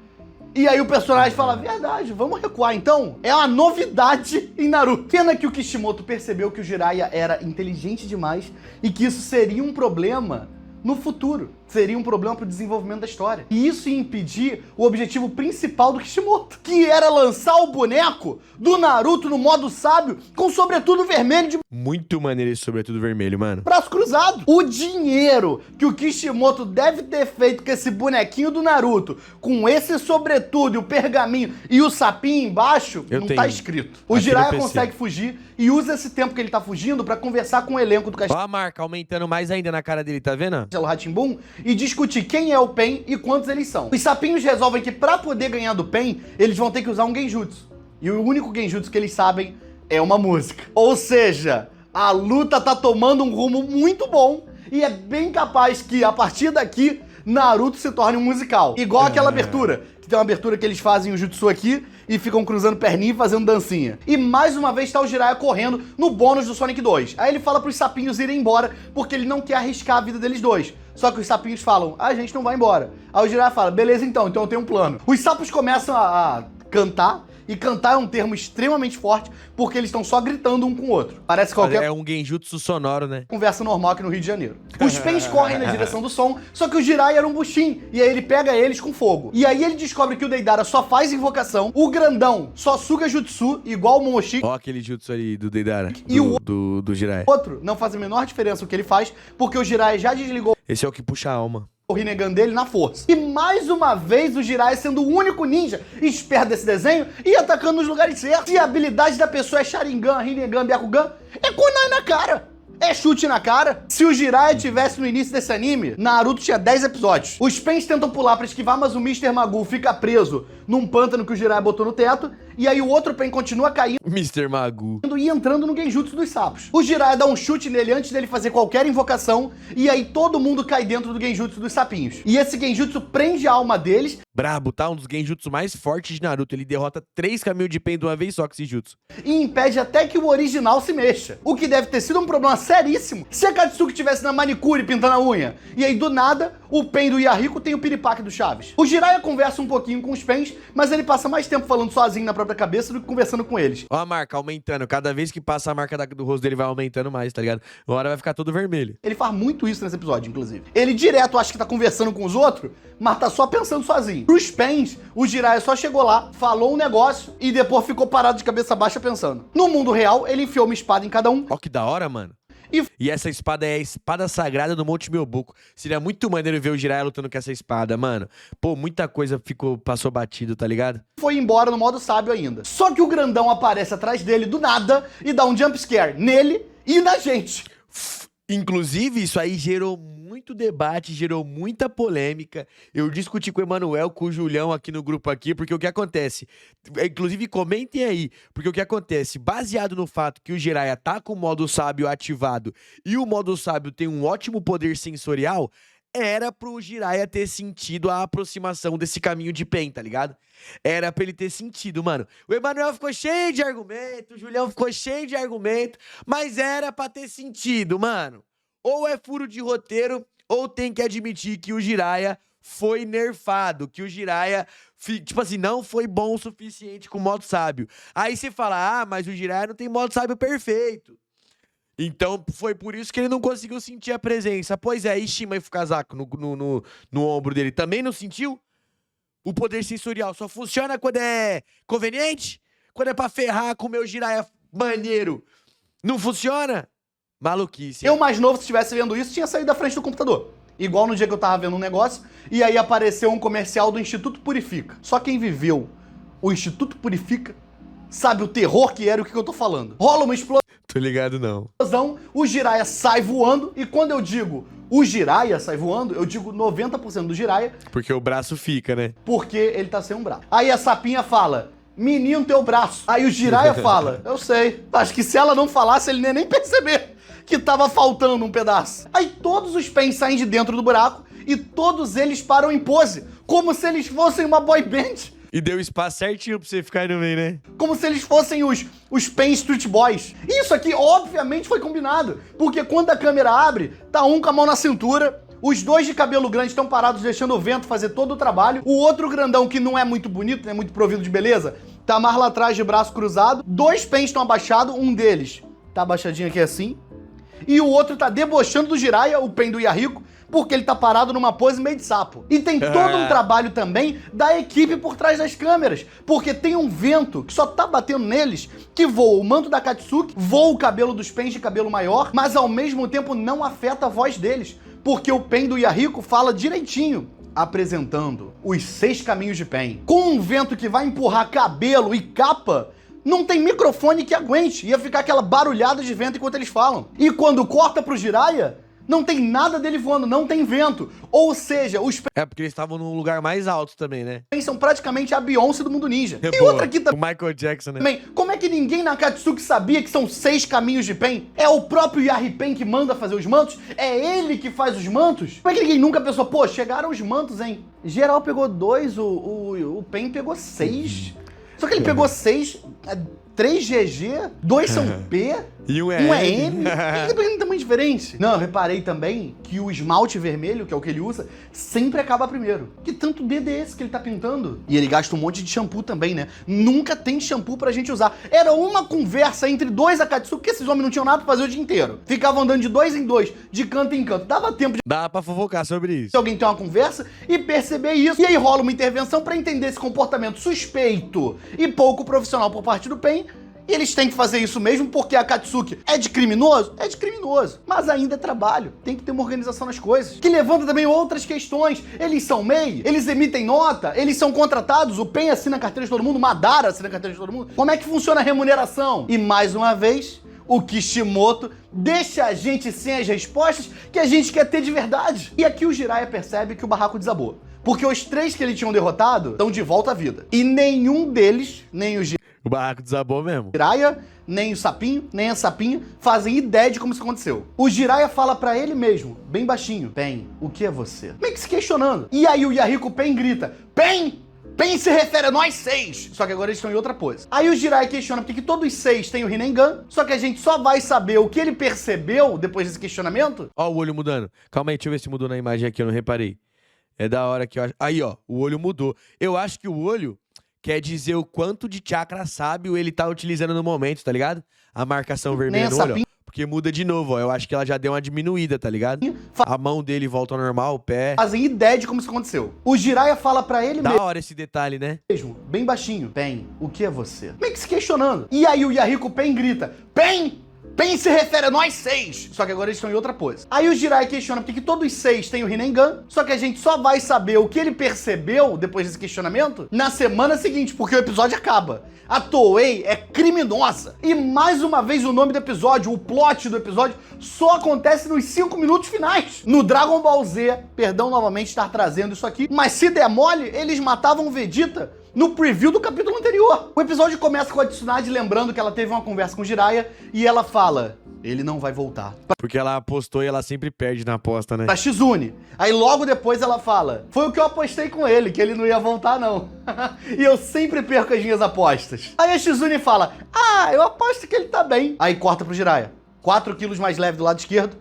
E aí o personagem fala, verdade, vamos recuar então? É uma novidade em Naruto. Pena que o Kishimoto percebeu que o Jiraiya era inteligente demais e que isso seria um problema no futuro. Seria um problema pro desenvolvimento da história. E isso ia impedir o objetivo principal do Kishimoto, que era lançar o boneco do Naruto no modo sábio com sobretudo vermelho de... Muito maneiro esse sobretudo vermelho, mano. braço cruzado. O dinheiro que o Kishimoto deve ter feito com esse bonequinho do Naruto, com esse sobretudo e o pergaminho e o sapinho embaixo, não tá escrito. O Jiraiya consegue fugir e usa esse tempo que ele tá fugindo pra conversar com o elenco do Castelo Ó a marca aumentando mais ainda na cara dele, tá vendo? Rá-Tim-Bum e discutir quem é o Pen e quantos eles são. Os sapinhos resolvem que pra poder ganhar do Pen, eles vão ter que usar um genjutsu. E o único genjutsu que eles sabem é uma música. Ou seja, a luta tá tomando um rumo muito bom e é bem capaz que, a partir daqui, Naruto se torne um musical. Igual aquela abertura, que tem uma abertura que eles fazem o jutsu aqui e ficam cruzando perninha e fazendo dancinha. E mais uma vez tá o Jiraiya correndo no bônus do Sonic 2. Aí ele fala pros sapinhos irem embora porque ele não quer arriscar a vida deles dois. Só que os sapinhos falam, a gente não vai embora. Aí o Jiraiya fala, beleza então eu tenho um plano. Os sapos começam a cantar. E cantar é um termo extremamente forte, porque eles estão só gritando um com o outro. Parece qualquer... É um genjutsu sonoro, né? conversa normal aqui no Rio de Janeiro. Os Pens correm na direção do som, só que o Jiraiya era um buchin, e aí ele pega eles com fogo. E aí ele descobre que o Deidara só faz invocação, o grandão só suga jutsu, igual o Momoshiki. Ó aquele jutsu ali do Deidara, E do Jiraiya. O outro não faz a menor diferença o que ele faz, porque o Jiraiya já desligou Esse é o que puxa a alma. o Rinnegan dele na força. E mais uma vez o Jiraiya sendo o único ninja esperto desse desenho e atacando nos lugares certos. Se a habilidade da pessoa é Sharingan, Rinnegan, Byakugan, é kunai na cara. É chute na cara. Se o Jiraiya tivesse no início desse anime, Naruto tinha 10 episódios. Os Pens tentam pular pra esquivar, mas o Mr. Magoo fica preso num pântano que o Jiraiya botou no teto. E aí o outro Pen continua caindo Mr. Magoo. e entrando no genjutsu dos sapos. O Jiraiya dá um chute nele antes dele fazer qualquer invocação. E aí todo mundo cai dentro do genjutsu dos sapinhos. E esse genjutsu prende a alma deles. Brabo, tá? Um dos genjutsu mais fortes de Naruto. Ele derrota 3 caminhos de Pen de uma vez só com esse jutsu. E impede até que o original se mexa. O que deve ter sido um problema seríssimo se a Katsuki tivesse na manicure pintando a unha. E aí, do nada, o Pen do Yahiko tem o piripaque do Chaves. O Jiraiya conversa um pouquinho com os Pens, mas ele passa mais tempo falando sozinho na própria própria cabeça do que conversando com eles. Ó a marca aumentando. Cada vez que passa a marca do rosto dele vai aumentando mais, tá ligado? Uma hora vai ficar todo vermelho. Ele faz muito isso nesse episódio, inclusive. Ele direto acha que tá conversando com os outros, mas tá só pensando sozinho. Pros Pens, o Jiraiya só chegou lá, falou um negócio e depois ficou parado de cabeça baixa pensando. No mundo real, ele enfiou uma espada em cada um. Ó que da hora, mano. E- E essa espada é a espada sagrada do Monte Myoboku. Seria muito maneiro ver o Jiraiya lutando com essa espada, mano. Pô, muita coisa passou batido, tá ligado? Foi embora no modo sábio ainda. Só que o grandão aparece atrás dele do nada e dá um jumpscare nele e na gente. Inclusive, isso aí gerou muito debate, gerou muita polêmica. Eu discuti com o Emanuel, com o Julião aqui no grupo aqui, porque o que acontece? Inclusive, comentem aí, porque o que acontece? Baseado no fato que o Jiraiya tá com o modo sábio ativado e o modo sábio tem um ótimo poder sensorial, era pro Jiraiya ter sentido a aproximação desse caminho de Pen, tá ligado? Era pra ele ter sentido, mano. O Emanuel ficou cheio de argumento, o Julião ficou cheio de argumento, mas era pra ter sentido, mano. Ou é furo de roteiro, ou tem que admitir que o Jiraiya foi nerfado, que o Jiraiya, tipo assim, não foi bom o suficiente com o modo sábio. Aí você fala, ah, mas o Jiraiya não tem modo sábio perfeito. Então, foi por isso que ele não conseguiu sentir a presença. Pois é, e Shima e Fukazako no ombro dele também não sentiu? O poder sensorial só funciona quando é conveniente? Quando é pra ferrar com o meu Jiraiya maneiro? Não funciona? Maluquice. Eu, mais novo, se estivesse vendo isso, tinha saído da frente do computador. Igual no dia que eu tava vendo um negócio, e aí apareceu um comercial do Instituto Purifica. Só quem viveu o Instituto Purifica sabe o terror que era o que eu tô falando. Rola uma Tô ligado, não. explosão, o Jiraiya sai voando, e quando eu digo o Jiraiya sai voando, eu digo 90% do Jiraiya, Porque o braço fica, né? porque ele tá sem um braço. Aí a sapinha fala, menino, teu braço. Aí o Jiraiya fala, eu sei. Acho que se ela não falasse, ele não ia nem perceber que tava faltando um pedaço. Aí todos os Pens saem de dentro do buraco e todos eles param em pose, como se eles fossem uma boy band. E deu espaço certinho pra você ficar aí no meio, né? Como se eles fossem os Pen Street Boys. Isso aqui, obviamente, foi combinado. Porque quando a câmera abre, tá um com a mão na cintura, os dois de cabelo grande estão parados deixando o vento fazer todo o trabalho. O outro grandão, que não é muito bonito, não é muito provido de beleza, tá mais lá atrás de braço cruzado. Dois Pens estão abaixados, um deles tá abaixadinho aqui assim. E o outro tá debochando do Jiraiya, o Pen do Yahiko, porque ele tá parado numa pose meio de sapo. E tem todo um trabalho também da equipe por trás das câmeras, porque tem um vento que só tá batendo neles, que voa o manto da Katsuki, voa o cabelo dos Pens de cabelo maior, mas ao mesmo tempo não afeta a voz deles, porque o Pen do Yahiko fala direitinho, apresentando os 6 caminhos de Pen. Com um vento que vai empurrar cabelo e capa, não tem microfone que aguente, ia ficar aquela barulhada de vento enquanto eles falam. E quando corta pro Jiraiya, não tem nada dele voando, não tem vento. Ou seja, os É porque eles estavam num lugar mais alto também, né? Pens são praticamente a Beyoncé do mundo ninja. E Boa. outra aqui O Michael Jackson, né? também, como é que ninguém na Katsuki sabia que são 6 caminhos de Pen? É o próprio Yari Pen que manda fazer os mantos? É ele que faz os mantos? Como é que ninguém nunca pensou, pô, chegaram os mantos, hein? Geral pegou 2, o Pen pegou 6. Só que ele pegou 6, 3 GG, 2 são P, E um é um é M. M. Ele tá pegando tamanho diferente. Não, eu reparei também que o esmalte vermelho, que é o que ele usa, sempre acaba primeiro. Que tanto dedo é esse que ele tá pintando? E ele gasta um monte de shampoo também, né? Nunca tem shampoo pra gente usar. Era uma conversa entre 2 Akatsuki, que esses homens não tinham nada pra fazer o dia inteiro. Ficavam andando de 2 em 2, de canto em canto. Dava tempo de Dá pra fofocar sobre isso. alguém ter uma conversa e perceber isso. E aí rola uma intervenção pra entender esse comportamento suspeito e pouco profissional por parte do Pen. E eles têm que fazer isso mesmo porque a Katsuki é de criminoso? É de criminoso. Mas ainda é trabalho. Tem que ter uma organização nas coisas. Que levanta também outras questões. Eles são MEI? Eles emitem nota? Eles são contratados? O Pen assina a carteira de todo mundo? O Madara assina a carteira de todo mundo? Como é que funciona a remuneração? E mais uma vez, o Kishimoto deixa a gente sem as respostas que a gente quer ter de verdade. E aqui o Jiraiya percebe que o barraco desabou. Porque os 3 que ele tinham derrotado estão de volta à vida. E nenhum deles, nem o O barraco desabou mesmo. Jiraiya, nem o Sapinho, nem a Sapinha fazem ideia de como isso aconteceu. O Jiraiya fala pra ele mesmo, bem baixinho, Pen, o que é você? Meio que se questionando. E aí o Yahiko Pen grita, Pen! Pen se refere a nós 6! Só que agora eles estão em outra pose. Aí o Jiraiya questiona por que todos os 6 têm o Rinnegan, só que a gente só vai saber o que ele percebeu depois desse questionamento. Ó o olho mudando. Calma aí, deixa eu ver se mudou na imagem aqui, eu não reparei. É da hora que eu acho... Aí, ó, o olho mudou. Eu acho que o olho quer dizer o quanto de chakra sábio ele tá utilizando no momento, tá ligado? A marcação vermelha no essa olho, ó. Porque muda de novo, ó. Eu acho que ela já deu uma diminuída, tá ligado? A mão dele volta ao normal, o pé. Fazem ideia de como isso aconteceu. O Jiraiya fala pra ele Da hora esse detalhe, né? mesmo, bem baixinho: Pen, o que é você? Meio que se questionando. E aí o Yahiko Pen grita: Pen! Pen se refere a nós 6. Só que agora eles estão em outra pose. Aí o Jiraiya questiona por que todos 6 têm o Rinnegan, só que a gente só vai saber o que ele percebeu depois desse questionamento na semana seguinte, porque o episódio acaba. A Toei é criminosa. E mais uma vez o nome do episódio, o plot do episódio, só acontece nos 5 minutos finais. No Dragon Ball Z, perdão novamente estar trazendo isso aqui, mas se der mole, eles matavam o Vegeta no preview do capítulo anterior. O episódio começa com a Tsunade lembrando que ela teve uma conversa com o Jiraiya e ela fala: ele não vai voltar. Porque ela apostou e ela sempre perde na aposta, né? Pra Shizune. Aí logo depois ela fala: foi o que eu apostei com ele, que ele não ia voltar não. E eu sempre perco as minhas apostas. Aí a Shizune fala: ah, eu aposto que ele tá bem. Aí corta pro Jiraiya. 4 quilos mais leve do lado esquerdo,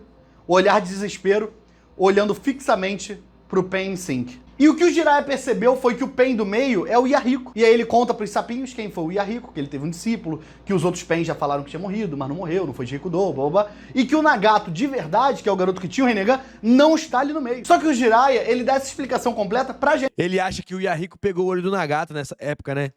olhar de desespero, olhando fixamente pro Pain Sync. E o que o Jiraiya percebeu foi que o Pen do meio é o Yahiko. E aí ele conta pros sapinhos quem foi o Yahiko, que ele teve um discípulo, que os outros Pen já falaram que tinha morrido, mas não morreu, não foi de Rikudo, blá, blá, blá. E que o Nagato, de verdade, que é o garoto que tinha o Rinnegan, não está ali no meio. Só que o Jiraiya, ele dá essa explicação completa pra gente. Ele acha que o Yahiko pegou o olho do Nagato nessa época, né?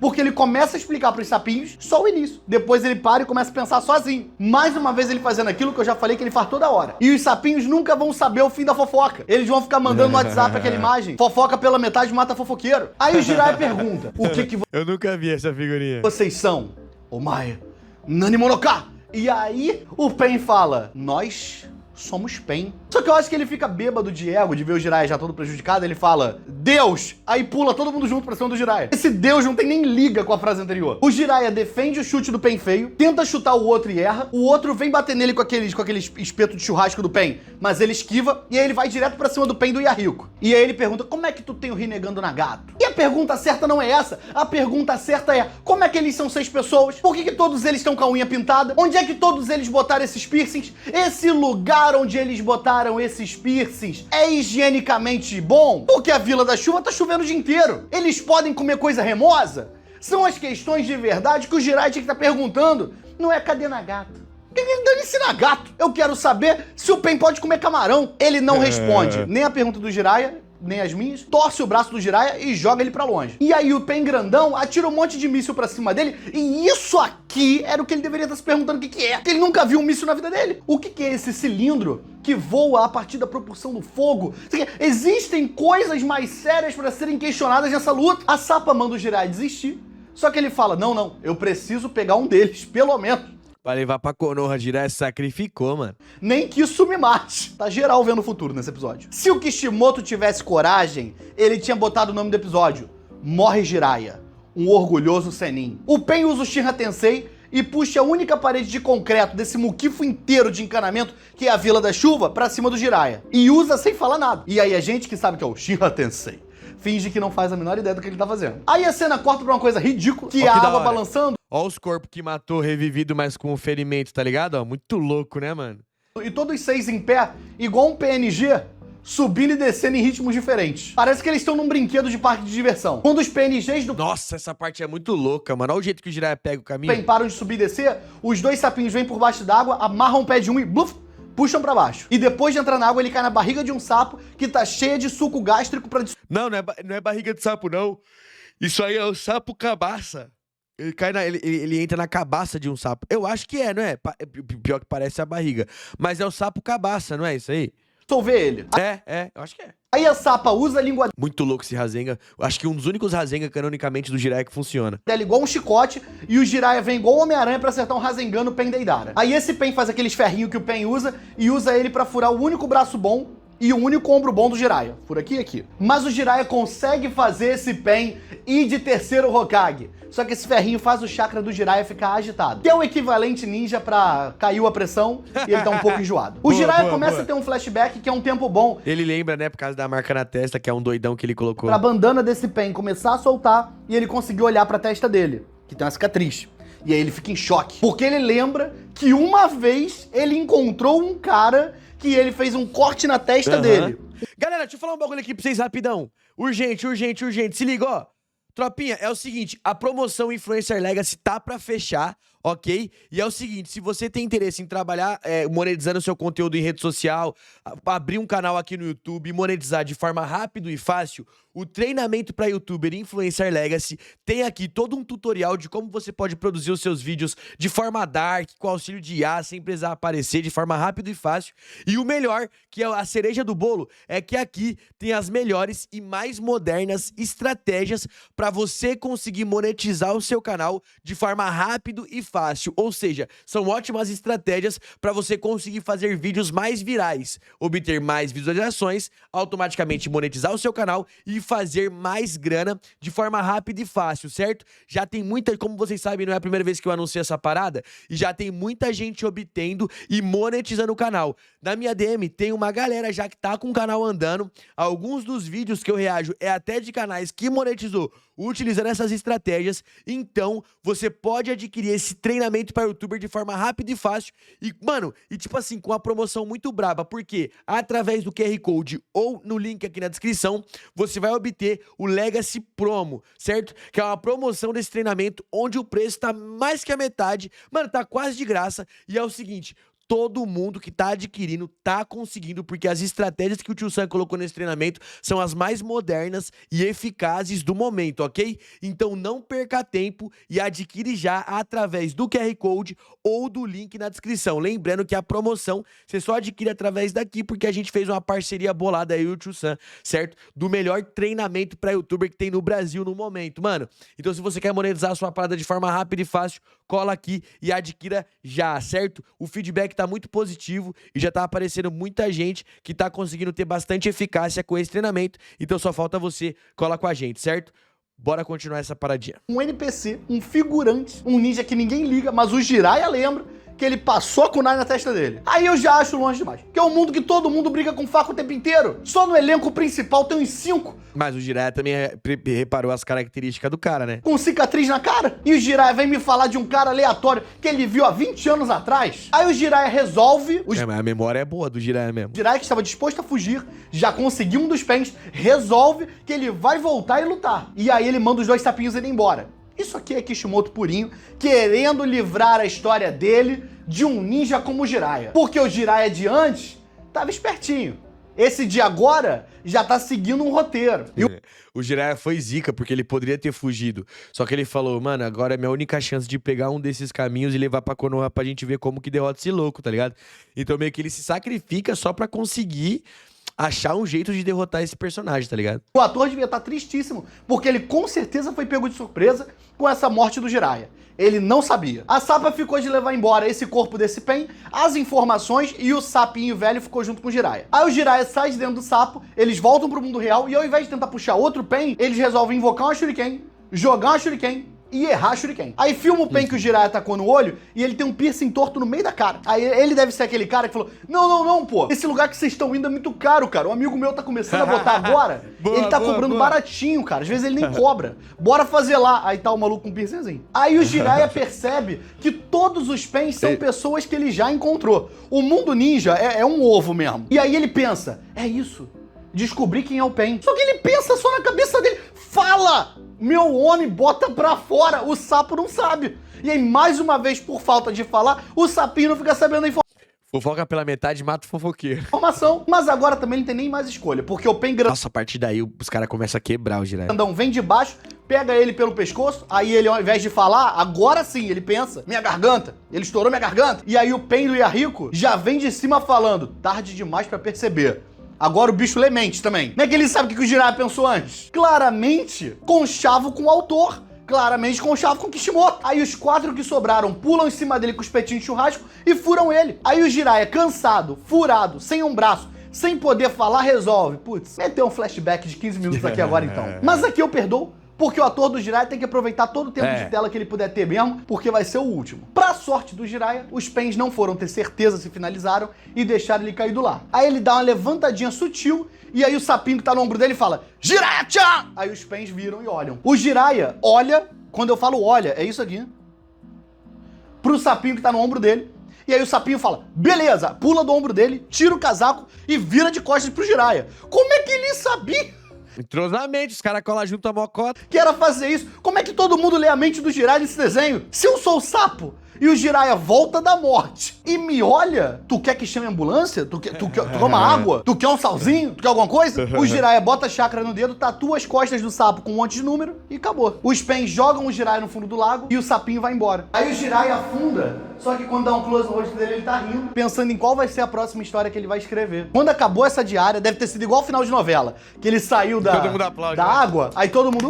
Porque ele começa a explicar pros sapinhos só o início. Depois ele para e começa a pensar sozinho. Mais uma vez ele fazendo aquilo que eu já falei que ele faz toda hora. E os sapinhos nunca vão saber o fim da fofoca. Eles vão ficar mandando no WhatsApp aquela imagem. Fofoca pela metade mata fofoqueiro. Aí o Jiraiya pergunta: o que Eu nunca vi essa figurinha. vocês são? Omae, Nani Monoka. E aí o Pen fala: nós somos Pen. Só que eu acho que ele fica bêbado de ego, de ver o Jiraiya já todo prejudicado. Ele fala: Deus! Aí pula todo mundo junto pra cima do Jiraiya. Esse Deus não tem nem liga com a frase anterior. O Jiraiya defende o chute do Pen feio, tenta chutar o outro e erra. O outro vem bater nele com aquele espeto de churrasco do Pen, mas ele esquiva e aí ele vai direto pra cima do Pen do Yahiko. E aí ele pergunta: como é que tu tem o Rinnegan do Nagato? E a pergunta certa não é essa. A pergunta certa é: como é que eles são 6 pessoas? Por que todos eles estão com a unha pintada? Onde é que todos eles botaram esses piercings? Esse lugar onde eles botaram esses piercings é higienicamente bom? Porque a Vila da Chuva tá chovendo o dia inteiro. Eles podem comer coisa remosa? São as questões de verdade que o Jiraiya tinha que estar perguntando. Não é cadê Nagato? Dane-se Nagato. Eu quero saber se o Pen pode comer camarão. Ele não responde nem a pergunta do Jiraiya, nem as minhas, torce o braço do Jiraiya e joga ele pra longe. E aí o Pen grandão atira um monte de míssil pra cima dele, e isso aqui era o que ele deveria estar se perguntando o que é. Porque ele nunca viu um míssil na vida dele. O que é esse cilindro que voa a partir da propulsão do fogo? Existem coisas mais sérias pra serem questionadas nessa luta. A Sapa manda o Jiraiya desistir, só que ele fala: não, eu preciso pegar um deles, pelo menos. Pra levar pra Konoha, Jiraiya sacrificou, mano. Nem que isso me mate. Tá geral vendo o futuro nesse episódio. Se o Kishimoto tivesse coragem, ele tinha botado o nome do episódio: Morre Jiraiya, um orgulhoso Senin. O Pen usa o Shinra Tensei e puxa a única parede de concreto desse muquifo inteiro de encanamento, que é a Vila da Chuva, pra cima do Jiraiya. E usa sem falar nada. E aí a gente que sabe que é o Shinra Tensei finge que não faz a menor ideia do que ele tá fazendo. Aí a cena corta pra uma coisa ridícula, que é a água balançando. Ó os corpos que matou, revivido, mas com o ferimento, tá ligado? Ó, muito louco, né, mano? E todos 6 em pé, igual um PNG, subindo e descendo em ritmos diferentes. Parece que eles estão num brinquedo de parque de diversão. Quando os PNGs do Nossa, essa parte é muito louca, mano. Olha o jeito que o Jiraiya pega o caminho. Pen param de subir e descer, os 2 sapinhos vêm por baixo d'água, amarram o pé de um e bluf, puxam pra baixo. E depois de entrar na água, ele cai na barriga de um sapo que tá cheia de suco gástrico pra... Não é barriga de sapo, não. Isso aí é o sapo cabaça. Ele cai ele entra na cabaça de um sapo. Eu acho que é, não é? Pior que parece a barriga. Mas é o sapo cabaça, não é isso aí? Solver ele. Eu acho que é. Aí a Sapa usa a língua Muito louco esse Rasengan. Eu acho que um dos únicos Rasengan canonicamente do Jiraiya que funciona. dela igual um chicote e o Jiraiya vem igual o Homem-Aranha pra acertar um Rasengan no Pen Deidara. Aí esse Pen faz aqueles ferrinhos que o Pen usa e usa ele pra furar o único braço bom e o único ombro bom do Jiraiya. Por aqui e aqui. Mas o Jiraiya consegue fazer esse Pen ir de terceiro Hokage. Só que esse ferrinho faz o chakra do Jiraiya ficar agitado. Que é o equivalente ninja pra caiu a pressão e ele tá um pouco enjoado. O Jiraiya começa a ter um flashback que é um tempo bom. Ele lembra, né, por causa da marca na testa, que é um doidão que ele colocou. Pra bandana desse Pen começar a soltar e ele conseguiu olhar pra testa dele, que tem uma cicatriz. E aí ele fica em choque. Porque ele lembra que uma vez ele encontrou um cara que ele fez um corte na testa dele. Galera, deixa eu falar um bagulho aqui pra vocês rapidão. Urgente. Se liga, ó. Tropinha, é o seguinte, a promoção Influencer Legacy tá pra fechar, ok? E é o seguinte, se você tem interesse em trabalhar monetizando seu conteúdo em rede social, abrir um canal aqui no YouTube e monetizar de forma rápida e fácil, o treinamento para YouTuber Influencer Legacy tem aqui todo um tutorial de como você pode produzir os seus vídeos de forma dark, com auxílio de IA, sem precisar aparecer, de forma rápida e fácil. E o melhor, que é a cereja do bolo, é que aqui tem as melhores e mais modernas estratégias para você conseguir monetizar o seu canal de forma rápida e fácil. Ou seja, são ótimas estratégias para você conseguir fazer vídeos mais virais, obter mais visualizações, automaticamente monetizar o seu canal e fazer mais grana de forma rápida e fácil, certo? Já tem muita, como vocês sabem, não é a primeira vez que eu anuncio essa parada, e já tem muita gente obtendo e monetizando o canal. Na minha DM tem uma galera já que tá com o canal andando, alguns dos vídeos que eu reajo é até de canais que monetizou utilizando essas estratégias, então você pode adquirir esse treinamento para youtuber de forma rápida e fácil, e mano, e tipo assim, com uma promoção muito braba, porque através do QR Code ou no link aqui na descrição, você vai obter o Legacy Promo, certo? Que é uma promoção desse treinamento onde o preço tá mais que a metade, mano, tá quase de graça, e é o seguinte, todo mundo que tá adquirindo tá conseguindo, porque as estratégias que o Tio Sam colocou nesse treinamento são as mais modernas e eficazes do momento, ok? Então não perca tempo e adquire já através do QR Code ou do link na descrição. Lembrando que a promoção você só adquire através daqui, porque a gente fez uma parceria bolada aí, o Tio Sam, certo? Do melhor treinamento pra youtuber que tem no Brasil no momento, mano. Então se você quer monetizar a sua parada de forma rápida e fácil, cola aqui e adquira já, certo? O feedback tá muito positivo e já tá aparecendo muita gente que tá conseguindo ter bastante eficácia com esse treinamento, então só falta você, cola com a gente, certo? Bora continuar essa paradinha. Um NPC, um figurante, um ninja que ninguém liga, mas o Jiraiya lembra que ele passou a kunai na testa dele. Aí eu já acho longe demais. Que é um mundo que todo mundo briga com faca o tempo inteiro. Só no elenco principal tem uns 5. Mas o Jiraiya também reparou as características do cara, né? Com cicatriz na cara. E o Jiraiya vem me falar de um cara aleatório que ele viu há 20 anos atrás. Aí o Jiraiya resolve... Mas a memória é boa do Jiraiya mesmo. O Jiraiya, que estava disposto a fugir, já conseguiu um dos pens, resolve que ele vai voltar e lutar. E aí ele manda os 2 sapinhos irem embora. Isso aqui é Kishimoto purinho, querendo livrar a história dele de um ninja como o Jiraiya. Porque o Jiraiya de antes tava espertinho. Esse de agora já tá seguindo um roteiro. E o Jiraiya foi zica, porque ele poderia ter fugido. Só que ele falou, mano, agora é minha única chance de pegar um desses caminhos e levar pra Konoha pra gente ver como que derrota esse louco, tá ligado? Então meio que ele se sacrifica só pra conseguir achar um jeito de derrotar esse personagem, tá ligado? O ator devia estar tristíssimo, porque ele com certeza foi pego de surpresa com essa morte do Jiraiya. Ele não sabia. A Sapa ficou de levar embora esse corpo desse Pen, as informações, e o sapinho velho ficou junto com o Jiraiya. Aí o Jiraiya sai de dentro do sapo, eles voltam pro mundo real, e ao invés de tentar puxar outro Pen, eles resolvem invocar uma Shuriken, jogar uma Shuriken e errar a Shuriken. Aí filma o Pen que o Jiraiya atacou no olho e ele tem um piercing torto no meio da cara. Aí ele deve ser aquele cara que falou, não, pô, esse lugar que vocês estão indo é muito caro, cara. Um amigo meu tá começando a botar agora, ele tá cobrando baratinho, cara. Às vezes ele nem cobra. Bora fazer lá. Aí tá o maluco com um piercingzinho. Aí o Jiraiya percebe que todos os Pens são pessoas que ele já encontrou. O mundo ninja é um ovo mesmo. E aí ele pensa, é isso, descobri quem é o Pen. Só que ele pensa só na cabeça dele, fala! Meu homem, bota pra fora, o sapo não sabe. E aí, mais uma vez, por falta de falar, o sapinho não fica sabendo a Fofoca pela metade, mata o fofoqueiro. informação. Mas agora também não tem nem mais escolha, porque o Pen Nossa, a partir daí os caras começam a quebrar o Jiraiya. grandão vem de baixo, pega ele pelo pescoço, aí ele, ao invés de falar, agora sim, ele pensa, minha garganta, ele estourou minha garganta. E aí o Pen do Yahiko já vem de cima falando, tarde demais pra perceber. Agora o bicho lê mente também. Não é que ele sabe o que o Jiraiya pensou antes? Claramente, conchavo com o autor. Claramente, conchavo com o Kishimoto. Aí os 4 que sobraram pulam em cima dele com os petinhos de churrasco e furam ele. Aí o Jiraiya, cansado, furado, sem um braço, sem poder falar, resolve. Putz, meteu um flashback de 15 minutos aqui agora então. Mas aqui eu perdoo, porque o ator do Jiraiya tem que aproveitar todo o tempo de tela que ele puder ter mesmo, porque vai ser o último. Pra sorte do Jiraiya, os Pens não foram ter certeza se finalizaram e deixaram ele caído lá. Aí ele dá uma levantadinha sutil, e aí o sapinho que tá no ombro dele fala, Jiraiya-chan! Aí os Pens viram e olham. O Jiraiya olha, quando eu falo olha, é isso aqui, pro sapinho que tá no ombro dele, e aí o sapinho fala, beleza, pula do ombro dele, tira o casaco e vira de costas pro Jiraiya. Como é que ele sabia Entrosamento, os caras colam junto a mocota. Que era fazer isso. Como é que todo mundo lê a mente do Jiraiya nesse desenho? Se eu sou o sapo e o Jiraiya volta da morte e me olha, tu quer que chame a ambulância? Tu quer uma água? Tu quer um salzinho? Tu quer alguma coisa? O Jiraiya bota a chakra no dedo, tatua as costas do sapo com um monte de número e acabou. Os Pens jogam o Jiraiya no fundo do lago e o sapinho vai embora. Aí o Jiraiya afunda, só que quando dá um close no rosto dele, ele tá rindo, pensando em qual vai ser a próxima história que ele vai escrever. Quando acabou essa diária, deve ter sido igual ao final de novela, que ele saiu Todo mundo aplaude, da né? água, aí todo mundo,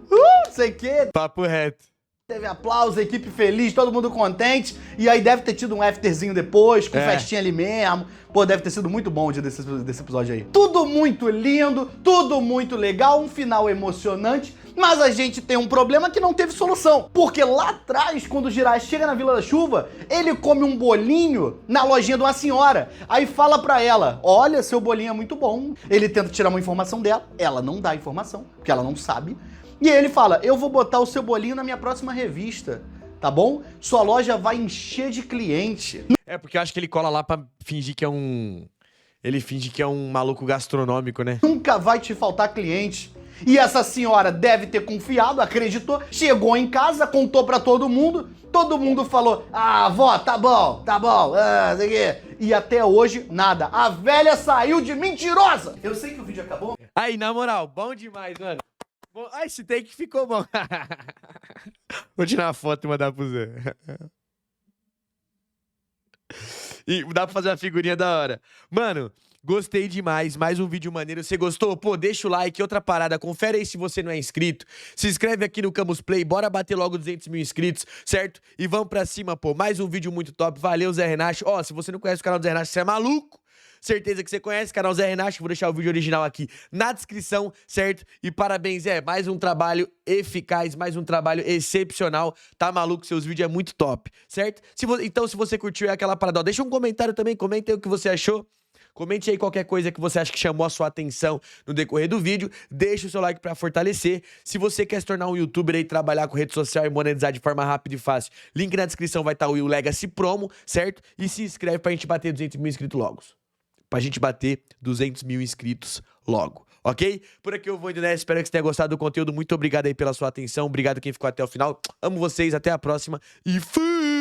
não sei o quê. Papo reto. Teve aplauso, equipe feliz, todo mundo contente. E aí deve ter tido um afterzinho depois, com festinha ali mesmo. Pô, deve ter sido muito bom o dia desse episódio aí. Tudo muito lindo, tudo muito legal, um final emocionante. Mas a gente tem um problema que não teve solução. Porque lá atrás, quando o Jiraiya chega na Vila da Chuva, ele come um bolinho na lojinha de uma senhora. Aí fala pra ela, olha, seu bolinho é muito bom. Ele tenta tirar uma informação dela, ela não dá informação, porque ela não sabe. E ele fala, eu vou botar o seu bolinho na minha próxima revista, tá bom? Sua loja vai encher de cliente. É, porque eu acho que ele cola lá pra fingir que é um... Ele finge que é um maluco gastronômico, né? Nunca vai te faltar cliente. E essa senhora deve ter confiado, acreditou, chegou em casa, contou pra todo mundo falou, ah, vó, tá bom, sei o quê. E até hoje, nada. A velha saiu de mentirosa. Eu sei que o vídeo acabou. Aí, na moral, bom demais, mano. Ai, esse take ficou bom. Vou tirar uma foto e mandar pro Zé. E dá pra fazer uma figurinha da hora. Mano, gostei demais. Mais um vídeo maneiro. Você gostou? Pô, deixa o like. Outra parada, confere aí se você não é inscrito. Se inscreve aqui no Camus Play. Bora bater logo 200 mil inscritos, certo? E vamos pra cima, pô. Mais um vídeo muito top. Valeu, Zé Renato. Ó, se você não conhece o canal do Zé Renato, você é maluco. Certeza que você conhece, canal Zé Renato, vou deixar o vídeo original aqui na descrição, certo? E parabéns, Zé, mais um trabalho eficaz, mais um trabalho excepcional, tá maluco? Seus vídeos é muito top, certo? Então, se você curtiu aquela parada, ó, deixa um comentário também, comenta aí o que você achou. Comente aí qualquer coisa que você acha que chamou a sua atenção no decorrer do vídeo. Deixa o seu like pra fortalecer. Se você quer se tornar um youtuber e trabalhar com rede social e monetizar de forma rápida e fácil, link na descrição vai estar o Will Legacy Promo, certo? E se inscreve pra gente bater 200 mil inscritos logo. Pra gente bater 200 mil inscritos logo, ok? Por aqui eu vou indo nessa, espero que você tenha gostado do conteúdo. Muito obrigado aí pela sua atenção, obrigado quem ficou até o final. Amo vocês, até a próxima e fui!